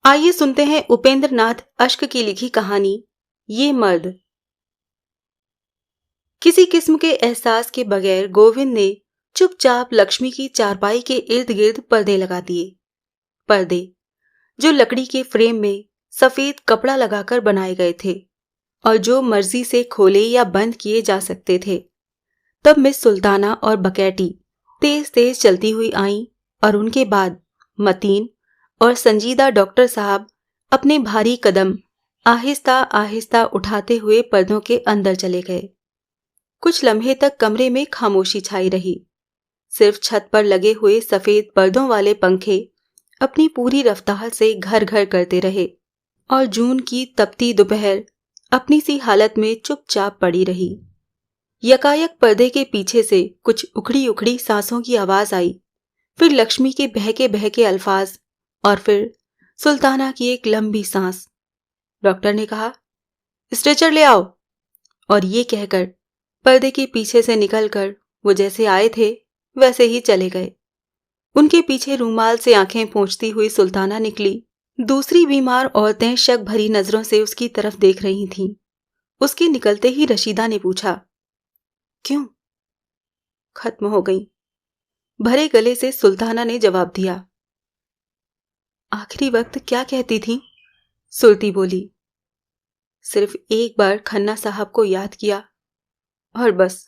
आइए सुनते हैं उपेंद्र नाथ अश्क की लिखी कहानी ये मर्द। किसी किस्म के एहसास के बगैर गोविंद ने चुपचाप लक्ष्मी की चारपाई के इर्द गिर्द पर्दे लगा दिए। पर्दे जो लकड़ी के फ्रेम में सफेद कपड़ा लगाकर बनाए गए थे और जो मर्जी से खोले या बंद किए जा सकते थे। तब मिस सुल्ताना और बकैटी तेज तेज चलती हुई आईं और उनके बाद मतीन और संजीदा डॉक्टर साहब अपने भारी कदम आहिस्ता आहिस्ता उठाते हुए पर्दों के अंदर चले गए। कुछ लम्हे तक कमरे में खामोशी छाई रही। सिर्फ छत पर लगे हुए सफेद पर्दों वाले पंखे अपनी पूरी रफ्तार से घर घर करते रहे और जून की तपती दोपहर अपनी सी हालत में चुपचाप पड़ी रही। यकायक पर्दे के पीछे से कुछ उखड़ी उखड़ी सांसों की आवाज आई, फिर लक्ष्मी के बहके अल्फाज और फिर सुल्ताना की एक लंबी सांस। डॉक्टर ने कहा, स्ट्रेचर ले आओ। और ये कहकर पर्दे के पीछे से निकलकर वो जैसे आए थे वैसे ही चले गए। उनके पीछे रूमाल से आंखें पोंछती हुई सुल्ताना निकली। दूसरी बीमार औरतें शक भरी नजरों से उसकी तरफ देख रही थीं। उसके निकलते ही रशीदा ने पूछा, क्यों? खत्म हो गई। भरे गले से सुल्ताना ने जवाब दिया। आखिरी वक्त क्या कहती थी? सुरती बोली। सिर्फ एक बार खन्ना साहब को याद किया और बस।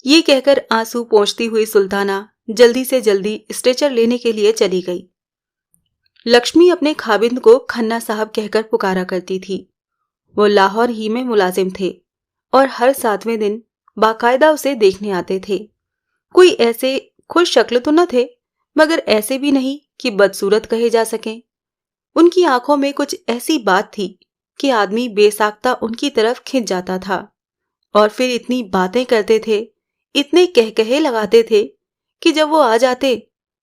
ये कहकर आंसू पोंछती हुई सुल्ताना जल्दी से जल्दी स्ट्रेचर लेने के लिए चली गई। लक्ष्मी अपने खाविंद को खन्ना साहब कहकर पुकारा करती थी। वो लाहौर ही में मुलाजिम थे और हर 7वें दिन बाकायदा उसे देखने आते थे। कोई ऐसे खुश शक्ल तो न थे, मगर ऐसे भी नहीं कि बदसूरत कहे जा सकें। उनकी आंखों में कुछ ऐसी बात थी कि आदमी बेसाख्ता उनकी तरफ खिंच जाता था और फिर इतनी बातें करते थे, इतने कहकहे लगाते थे कि जब वो आ जाते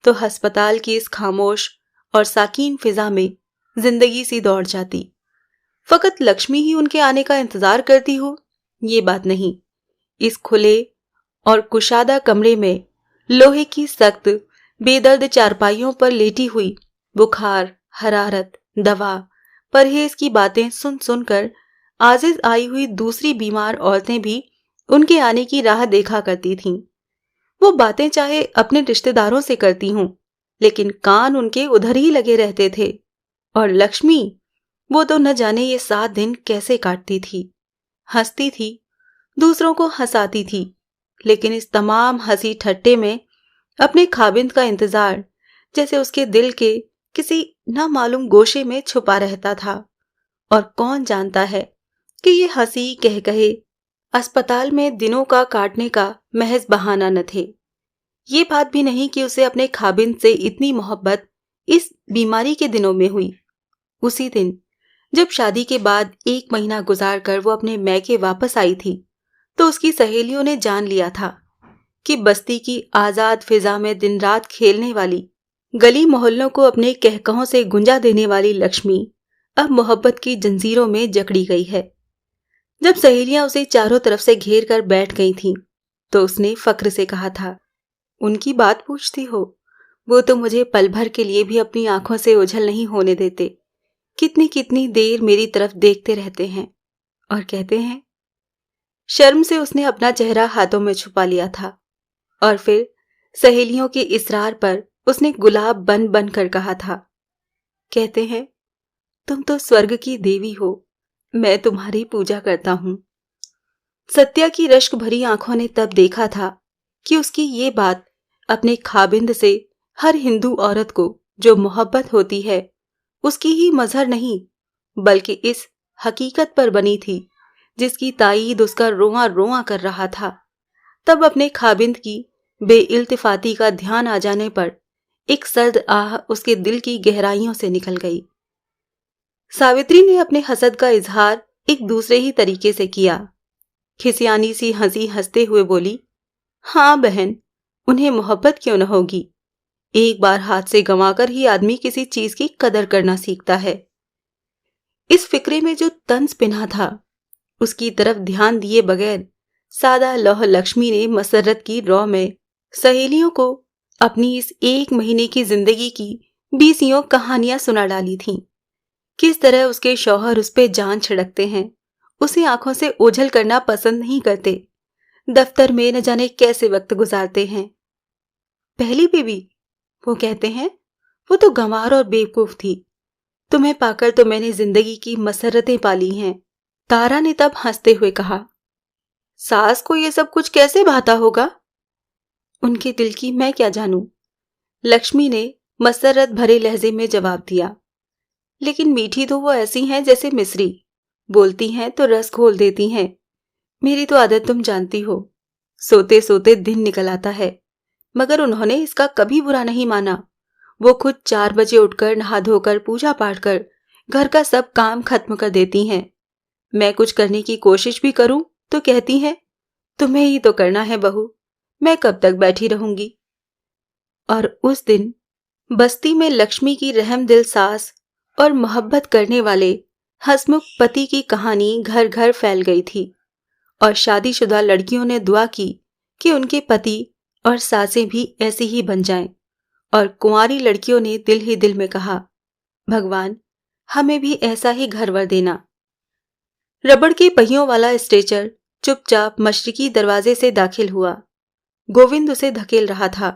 तो अस्पताल की इस खामोश और साकीन फिजा में जिंदगी सी दौड़ जाती। फकत लक्ष्मी ही उनके आने का इंतजार करती हो, ये बात नहीं। इस खुले और कुशादा कमरे में लोहे की सख्त बेदर्द चारपाइयों पर लेटी हुई बुखार, हरारत, दवा, परहेज की बातें सुन सुनकर आजिज आई हुई दूसरी बीमार औरतें भी उनके आने की राह देखा करती थीं। वो बातें चाहे अपने रिश्तेदारों से करती हों, लेकिन कान उनके उधर ही लगे रहते थे। और लक्ष्मी, वो तो न जाने ये 7 दिन कैसे काटती थी। हंसती थी, दूसरों को हंसाती थी, लेकिन इस तमाम हंसी ठट्टे में अपने खाविंद का इंतजार जैसे उसके दिल के किसी नामालूम गोशे में छुपा रहता था। और कौन जानता है कि ये हंसी कह कहे अस्पताल में दिनों का काटने का महज बहाना न थे। ये बात भी नहीं कि उसे अपने खाविंद से इतनी मोहब्बत इस बीमारी के दिनों में हुई। उसी दिन जब शादी के बाद 1 महीना गुजार कर वो अपने मैके वापस आई थी, तो उसकी सहेलियों ने जान लिया था कि बस्ती की आजाद फिजा में दिन रात खेलने वाली, गली मोहल्लों को अपने कहकहों से गुंजा देने वाली लक्ष्मी अब मोहब्बत की जंजीरों में जकड़ी गई है। जब सहेलियां उसे चारों तरफ से घेर कर बैठ गई थीं, तो उसने फक्र से कहा था, उनकी बात पूछती हो? वो तो मुझे पल भर के लिए भी अपनी आंखों से ओझल नहीं होने देते। कितनी कितनी देर मेरी तरफ देखते रहते हैं और कहते हैं। शर्म से उसने अपना चेहरा हाथों में छुपा लिया था और फिर सहेलियों के इसरार पर उसने गुलाब बन बन कर कहा था, कहते हैं, तुम तो स्वर्ग की देवी हो, मैं तुम्हारी पूजा करता हूं। सत्या की रश्क भरी आंखों ने तब देखा था कि उसकी ये बात अपने खाबिंद से हर हिंदू औरत को जो मोहब्बत होती है उसकी ही मजहर नहीं, बल्कि इस हकीकत पर बनी थी जिसकी ताईद उसका रोआ रोआ कर रहा था। तब अपने खाबिंद की बेइल्तिफाती का ध्यान आ जाने पर एक सर्द आह उसके दिल की गहराइयों से निकल गई। सावित्री ने अपने हसद का इजहार एक दूसरे ही तरीके से किया। खिसियानी सी हंसी हंसते हुए बोली, हाँ बहन, उन्हें मोहब्बत क्यों न होगी। एक बार हाथ से गंवाकर ही आदमी किसी चीज की कदर करना सीखता है। इस फिक्रे में जो तंज पिन्हा था, उसकी तरफ ध्यान दिए बगैर सादा लौह लक्ष्मी ने मसरत की रौ में सहेलियों को अपनी इस 1 महीने की जिंदगी की 20 कहानियां सुना डाली थीं। किस तरह उसके शौहर उस पे जान छिड़कते हैं, उसे आंखों से ओझल करना पसंद नहीं करते। दफ्तर में न जाने कैसे वक्त गुजारते हैं। पहली बीवी, वो कहते हैं, वो तो गंवार और बेवकूफ थी। तुम्हें पाकर तो मैंने जिंदगी की मसरतें पाली हैं। तारा ने तब हंसते हुए कहा। सास को ये सब कुछ कैसे भाता होगा? उनके दिल की मैं क्या जानूं, लक्ष्मी ने मसरत भरे लहजे में जवाब दिया। लेकिन मीठी तो वो ऐसी हैं जैसे मिस्री, बोलती हैं तो रस घोल देती हैं। मेरी तो आदत तुम जानती हो, सोते सोते दिन निकल आता है। मगर उन्होंने इसका कभी बुरा नहीं माना। वो खुद 4 बजे उठकर नहा धोकर पूजा पाठ कर घर का सब काम खत्म कर देती हैं। मैं कुछ करने की कोशिश भी करूं तो कहती हैं, तुम्हें ही तो करना है बहू, मैं कब तक बैठी रहूंगी। और उस दिन बस्ती में लक्ष्मी की रहमदिल सास और मोहब्बत करने वाले हंसमुख पति की कहानी घर घर फैल गई थी। और शादीशुदा लड़कियों ने दुआ की कि उनके पति और सासें भी ऐसी ही बन जाएं। और कुंवारी लड़कियों ने दिल ही दिल में कहा, भगवान हमें भी ऐसा ही घरवर देना। रबड़ के पहियों वाला स्ट्रेचर चुपचाप मशरिकी दरवाजे से दाखिल हुआ। गोविंद उसे धकेल रहा था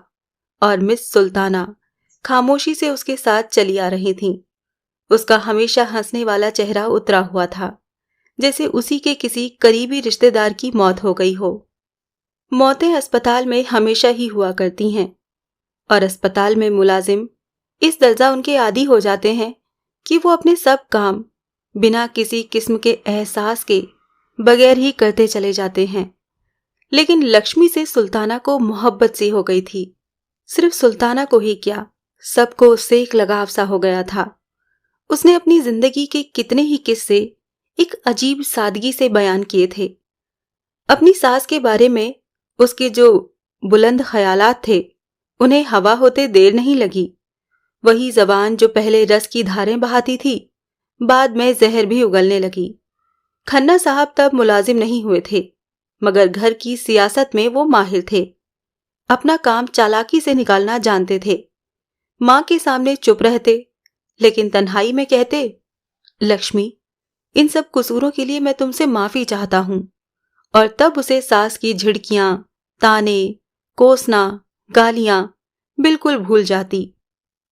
और मिस सुल्ताना खामोशी से उसके साथ चली आ रही थीं। उसका हमेशा हंसने वाला चेहरा उतरा हुआ था, जैसे उसी के किसी करीबी रिश्तेदार की मौत हो गई हो। मौतें अस्पताल में हमेशा ही हुआ करती हैं और अस्पताल में मुलाजिम इस दर्जा उनके आदी हो जाते हैं कि वो अपने सब काम बिना किसी किस्म के एहसास के बगैर ही करते चले जाते हैं। लेकिन लक्ष्मी से सुल्ताना को मोहब्बत सी हो गई थी। सिर्फ सुल्ताना को ही क्या, सबको उससे एक लगाव सा हो गया था। उसने अपनी जिंदगी के कितने ही किस्से एक अजीब सादगी से बयान किए थे। अपनी सास के बारे में उसके जो बुलंद ख्यालात थे, उन्हें हवा होते देर नहीं लगी। वही जबान जो पहले रस की धारें बहाती थी, बाद में जहर भी उगलने लगी। खन्ना साहब तब मुलाजिम नहीं हुए थे, मगर घर की सियासत में वो माहिर थे। अपना काम चालाकी से निकालना जानते थे। मां के सामने चुप रहते, लेकिन तन्हाई में कहते, लक्ष्मी इन सब कसूरों के लिए मैं तुमसे माफी चाहता हूं। और तब उसे सास की झिड़कियां, ताने, कोसना, गालियां बिल्कुल भूल जाती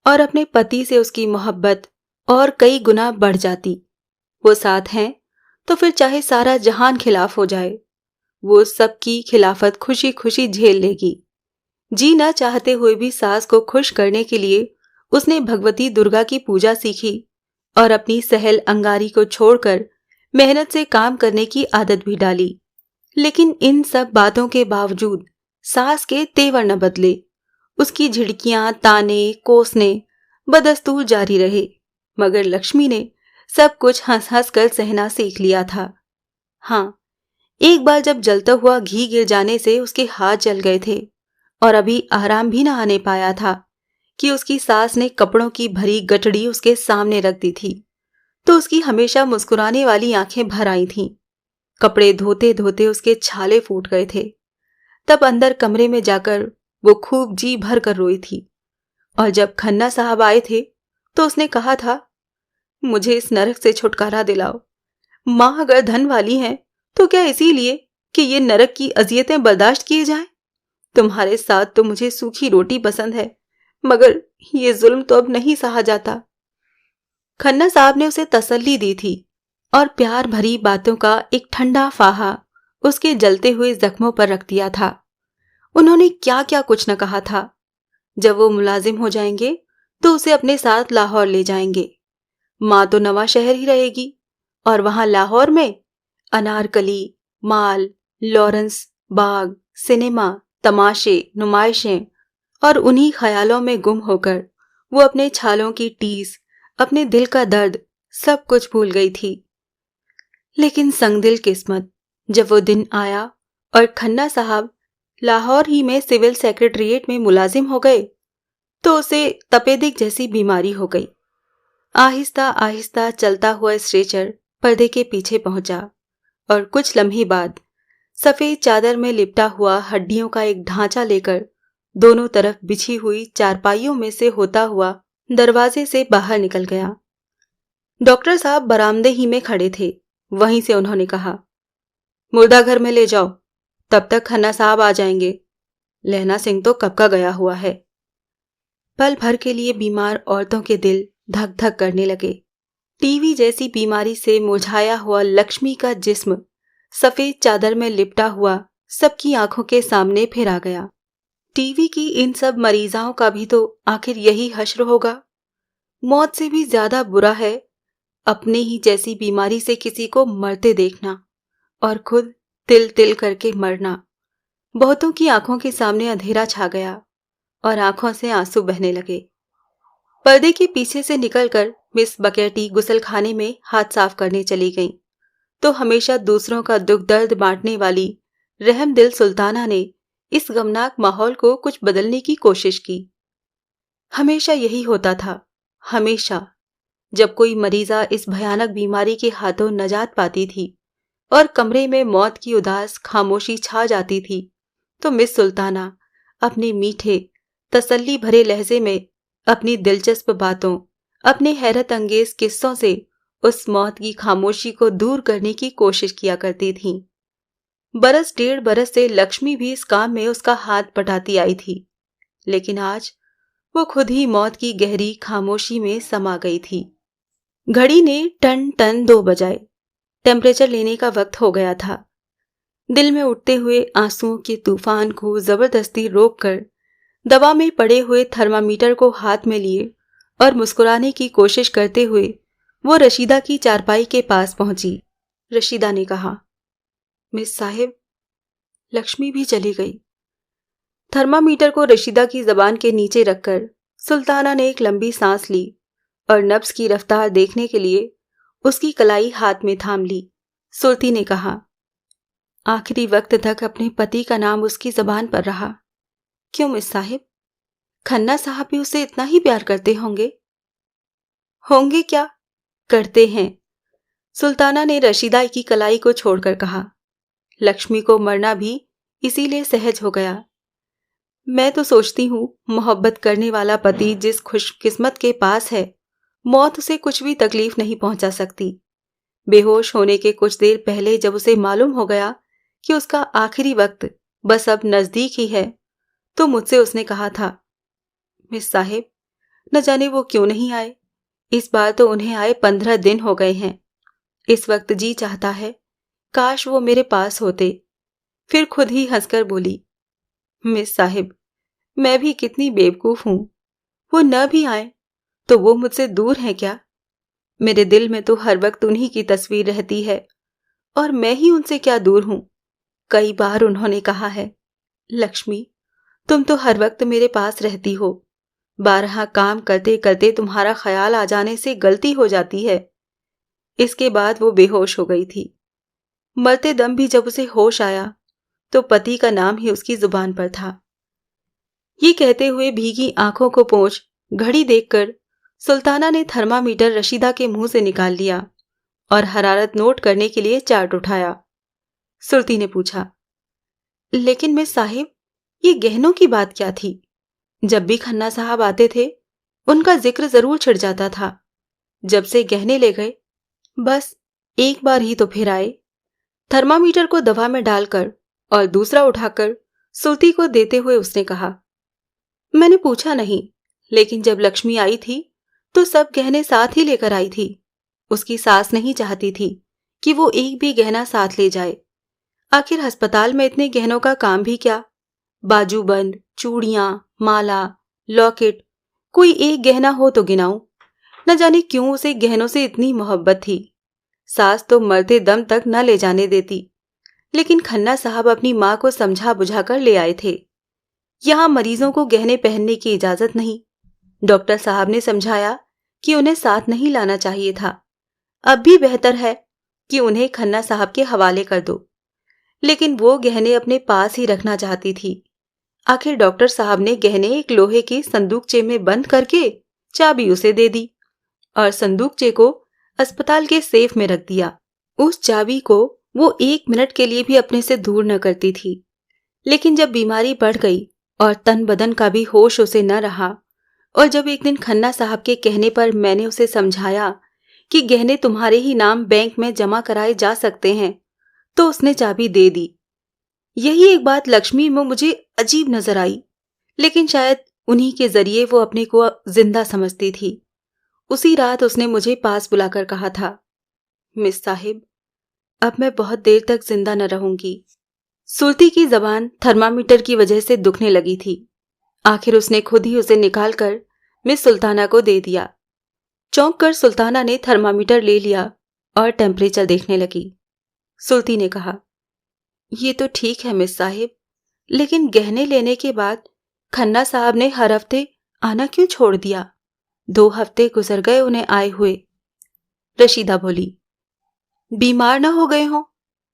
और अपने पति से उसकी मोहब्बत और कई गुना बढ़ जाती। वो साथ हैं तो फिर चाहे सारा जहान खिलाफ हो जाए, वो सबकी खिलाफत खुशी खुशी झेल लेगी। जी न चाहते हुए भी सास को खुश करने के लिए उसने भगवती दुर्गा की पूजा सीखी और अपनी सहल अंगारी को छोड़कर मेहनत से काम करने की आदत भी डाली। लेकिन इन सब बातों के बावजूद सास के तेवर न बदले। उसकी झिड़कियां, ताने, कोसने बदस्तूर जारी रहे। मगर लक्ष्मी ने सब कुछ हंस हंस कर सहना सीख लिया था। हाँ, एक बार जब जलता हुआ घी गिर जाने से उसके हाथ जल गए थे और अभी आराम भी न आने पाया था कि उसकी सास ने कपड़ों की भरी गठड़ी उसके सामने रख दी थी, तो उसकी हमेशा मुस्कुराने वाली आंखें भर आई थीं। कपड़े धोते धोते उसके छाले फूट गए थे। तब अंदर कमरे में जाकर वो खूब जी भर कर रोई थी। और जब खन्ना साहब आए थे तो उसने कहा था, मुझे इस नरक से छुटकारा दिलाओ। माँ अगर धन वाली हैं तो क्या इसीलिए कि ये नरक की अजियतें बर्दाश्त किए जाएं? तुम्हारे साथ तो मुझे सूखी रोटी पसंद है, मगर ये जुल्म तो अब नहीं सहा जाता। खन्ना साहब ने उसे तसल्ली दी थी और प्यार भरी बातों का एक ठंडा फाहा उसके जलते हुए जख्मों पर रख दिया था। उन्होंने क्या क्या कुछ न कहा था। जब वो मुलाजिम हो जाएंगे तो उसे अपने साथ लाहौर ले जाएंगे। माँ तो नवा शहर ही रहेगी और वहां लाहौर में अनारकली, माल, लॉरेंस, बाग, सिनेमा, तमाशे, नुमाइशें और उन्हीं ख्यालों में गुम होकर वो अपने छालों की टीस, अपने दिल का दर्द सब कुछ भूल गई थी। लेकिन संगदिल किस्मत, जब वो दिन आया और खन्ना साहब लाहौर ही में सिविल सेक्रेटरीट में मुलाजिम हो गए, तो उसे तपेदिक जैसी बीमारी हो गई। आहिस्ता आहिस्ता चलता हुआ स्ट्रेचर पर्दे के पीछे पहुंचा और कुछ लम्हे बाद सफेद चादर में लिपटा हुआ हड्डियों का एक ढांचा लेकर दोनों तरफ बिछी हुई चारपाइयों में से होता हुआ दरवाजे से बाहर निकल गया। डॉक्टर साहब बरामदे ही में खड़े थे। वहीं से उन्होंने कहा, मुर्दा घर में ले जाओ, तब तक खन्ना साहब आ जाएंगे। लहना सिंह तो कब का गया हुआ है। पल भर के लिए बीमार औरतों के दिल धक धक करने लगे। टीवी जैसी बीमारी से मुरझाया हुआ लक्ष्मी का जिस्म सफेद चादर में लिपटा हुआ सबकी आंखों के सामने फिर आ गया। टीवी की इन सब मरीजाओं का भी तो आखिर यही हश्र होगा। मौत से भी ज्यादा बुरा है अपने ही जैसी बीमारी से किसी को मरते देखना और खुद तिल तिल करके मरना। बहुतों की आंखों के सामने अंधेरा छा गया और आंखों से आंसू बहने लगे। पर्दे के पीछे से निकलकर मिस बकेटी गुसलखाने में हाथ साफ करने चली गईं, तो हमेशा दूसरों का दुख दर्द बांटने वाली रहमदिल सुल्ताना ने इस गमनाक माहौल को कुछ बदलने की कोशिश की। हमेशा यही होता था। हमेशा जब कोई मरीजा इस भयानक बीमारी के हाथों नजात पाती थी और कमरे में मौत की उदास खामोशी छा जाती थी, तो मिस सुल्ताना अपने मीठे तसल्ली भरे लहजे में अपनी दिलचस्प बातों, अपने हैरत अंगेज किस्सों से उस मौत की खामोशी को दूर करने की कोशिश किया करती थीं। बरस डेढ़ बरस से लक्ष्मी भी इस काम में उसका हाथ बटाती आई थी, लेकिन आज वो खुद ही मौत की गहरी खामोशी में समा गई थी। घड़ी ने टन टन 2 बजाए। टेम्परेचर लेने का वक्त हो गया था। दिल में उठते हुए आंसुओं के तूफान को जबरदस्ती रोककर दवा में पड़े हुए थर्मामीटर को हाथ में लिए और मुस्कुराने की कोशिश करते हुए वो रशीदा की चारपाई के पास पहुंची। रशीदा ने कहा, मिस साहिब, लक्ष्मी भी चली गई। थर्मामीटर को रशीदा की जबान के नीचे रखकर सुल्ताना ने एक लंबी सांस ली और नब्ज की रफ्तार देखने के लिए उसकी कलाई हाथ में थाम ली। सुल्ती ने कहा, आखिरी वक्त तक अपने पति का नाम उसकी जबान पर रहा। क्यों मिस साहिब, खन्ना साहब भी उसे इतना ही प्यार करते होंगे? होंगे क्या, करते हैं। सुल्ताना ने रशीदा की कलाई को छोड़कर कहा, लक्ष्मी को मरना भी इसीलिए सहज हो गया। मैं तो सोचती हूँ मोहब्बत करने वाला पति जिस खुशकिस्मत के पास है, मौत उसे कुछ भी तकलीफ नहीं पहुंचा सकती। बेहोश होने के कुछ देर पहले जब उसे मालूम हो गया कि उसका आखिरी वक्त बस अब नजदीक ही है, तो मुझसे उसने कहा था, मिस साहिब, न जाने वो क्यों नहीं आए। इस बार तो उन्हें आए 15 दिन हो गए हैं। इस वक्त जी चाहता है काश वो मेरे पास होते। फिर खुद ही हंसकर बोली, मिस साहिब, मैं भी कितनी बेवकूफ हूं। वो न भी आए तो वो मुझसे दूर हैं क्या? मेरे दिल में तो हर वक्त उन्हीं की तस्वीर रहती है और मैं ही उनसे क्या दूर हूं। कई बार उन्होंने कहा है, लक्ष्मी, तुम तो हर वक्त मेरे पास रहती हो। बारहा काम करते करते तुम्हारा ख्याल आ जाने से गलती हो जाती है। इसके बाद वो बेहोश हो गई थी। मरते दम भी जब उसे होश आया तो पति का नाम ही उसकी जुबान पर था। ये कहते हुए भीगी आंखों को पोंछ घड़ी देखकर सुल्ताना ने थर्मामीटर रशीदा के मुंह से निकाल लिया और हरारत नोट करने के लिए चार्ट उठाया। सुरती ने पूछा, लेकिन मिस साहिब, ये गहनों की बात क्या थी? जब भी खन्ना साहब आते थे उनका जिक्र जरूर छिड़ जाता था। जब से गहने ले गए बस एक बार ही तो फिर आए। थर्मामीटर को दवा में डालकर और दूसरा उठाकर सुरती को देते हुए उसने कहा, मैंने पूछा नहीं, लेकिन जब लक्ष्मी आई थी तो सब गहने साथ ही लेकर आई थी। उसकी सास नहीं चाहती थी कि वो एक भी गहना साथ ले जाए। आखिर अस्पताल में इतने गहनों का काम भी क्या? बाजूबंद, चूड़ियां, माला, लॉकेट, कोई एक गहना हो तो गिनाऊं। न जाने क्यों उसे गहनों से इतनी मोहब्बत थी। सास तो मरते दम तक न ले जाने देती, लेकिन खन्ना साहब अपनी मां को समझा बुझाकर ले आए थे। यहां मरीजों को गहने पहनने की इजाजत नहीं। डॉक्टर साहब ने समझाया कि उन्हें साथ नहीं लाना चाहिए था। अब भी बेहतर है कि उन्हें खन्ना साहब के हवाले कर दो, लेकिन वो गहने अपने पास ही रखना चाहती थी। आखिर डॉक्टर साहब ने गहने एक लोहे के संदूकचे में बंद करके चाबी उसे दे दी और संदूकचे को अस्पताल के सेफ में रख दिया। उस चाबी को वो 1 मिनट के लिए भी अपने से दूर न करती थी। लेकिन जब बीमारी बढ़ गई और तन बदन का भी होश उसे न रहा, और जब एक दिन खन्ना साहब के कहने पर मैंने उसे समझाया कि गहने तुम्हारे ही नाम बैंक में जमा कराए जा सकते हैं, तो उसने चाबी दे दी। यही एक बात लक्ष्मी में मुझे अजीब नजर आई, लेकिन शायद उन्हीं के जरिए वो अपने को जिंदा समझती थी। उसी रात उसने मुझे पास बुलाकर कहा था, मिस साहिब, अब मैं बहुत देर तक जिंदा न रहूंगी। सुल्ती की जबान थर्मामीटर की वजह से दुखने लगी थी। आखिर उसने खुद ही उसे निकालकर मिस सुल्ताना को दे दिया। चौंक कर सुल्ताना ने थर्मामीटर ले लिया और टेम्परेचर देखने लगी। सुल्ती ने कहा, ये तो ठीक है मिस साहिब, लेकिन गहने लेने के बाद खन्ना साहब ने हर हफ्ते आना क्यों छोड़ दिया? 2 हफ्ते गुजर गए उन्हें आए हुए। रशीदा बोली, बीमार ना हो गए हों?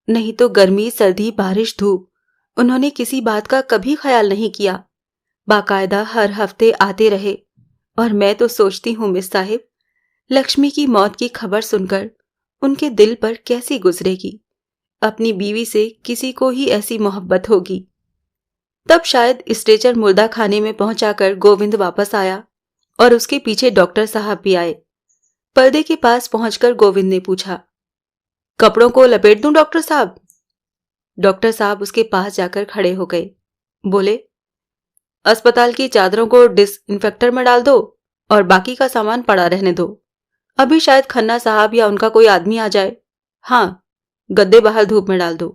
नहीं तो गर्मी, सर्दी, बारिश, धूप, उन्होंने किसी बात का कभी ख्याल नहीं किया। बाकायदा हर हफ्ते आते रहे। और मैं तो सोचती हूँ मिस साहिब, लक्ष्मी की मौत की खबर सुनकर उनके दिल पर कैसी गुजरेगी। अपनी बीवी से किसी को ही ऐसी मोहब्बत होगी। तब शायद स्ट्रेचर मुर्दा खाने में पहुंचाकर गोविंद वापस आया और उसके पीछे डॉक्टर साहब भी आए। पर्दे के पास पहुंचकर गोविंद ने पूछा, कपड़ों को लपेट दूं डॉक्टर साहब? डॉक्टर साहब उसके पास जाकर खड़े हो गए। बोले, अस्पताल की चादरों को डिसइंफेक्टर में डाल दो और बाकी का सामान पड़ा रहने दो। अभी शायद खन्ना साहब या उनका कोई आदमी आ जाए। हाँ, गद्दे बाहर धूप में डाल दो।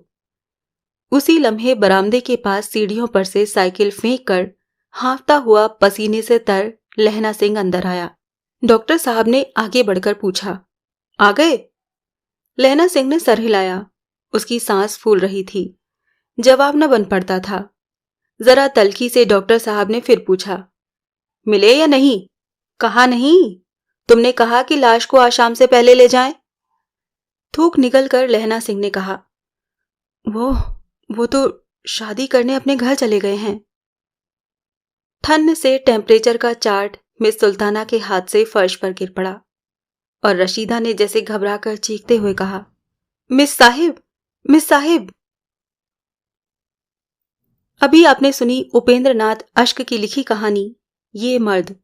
उसी लम्हे बरामदे के पास सीढ़ियों पर से साइकिल फेंक कर हाँफता हुआ पसीने से तर लहना सिंह अंदर आया। डॉक्टर साहब ने आगे बढ़कर पूछा, आ गए? लहना सिंह ने सर हिलाया। उसकी सांस फूल रही थी। जवाब न बन पड़ता था। जरा तल्खी से डॉक्टर साहब ने फिर पूछा, मिले या नहीं? कहा नहीं, तुमने कहा कि लाश को आज शाम से पहले ले जाएं। थूक निकलकर लहना सिंह ने कहा, वो तो शादी करने अपने घर चले गए हैं। ठन्न से टेम्परेचर का चार्ट मिस सुल्ताना के हाथ से फर्श पर गिर पड़ा और रशीदा ने जैसे घबराकर चीखते हुए कहा, मिस साहिब, मिस साहिब। अभी आपने सुनी उपेंद्र नाथ अश्क की लिखी कहानी ये मर्द,